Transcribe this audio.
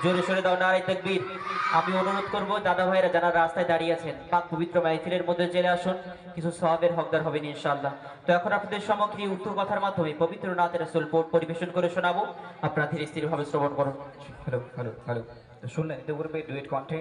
জোরে সোরে দাও নারায়ে তাকবীর। আমি অনুরোধ করব দাদা ভাইরা যারা রাস্তায় দাঁড়িয়ে আছেন পাক পবিত্র মাহফিলের মধ্যে চলে আসুন, কিছু সওয়াবের হকদার হবেন ইনশাআল্লাহ। তো এখন আপনাদের সম্মুখে উর্দু কথার মাধ্যমে পবিত্র নাতে রাসূল পরিবেশন করে শোনাবো, আপনারা ধীরে স্থিরভাবে শ্রবণ করুন। হ্যালো হ্যালো হ্যালো, শুনলেন ইতিপূর্বে ডুয়েট কণ্ঠে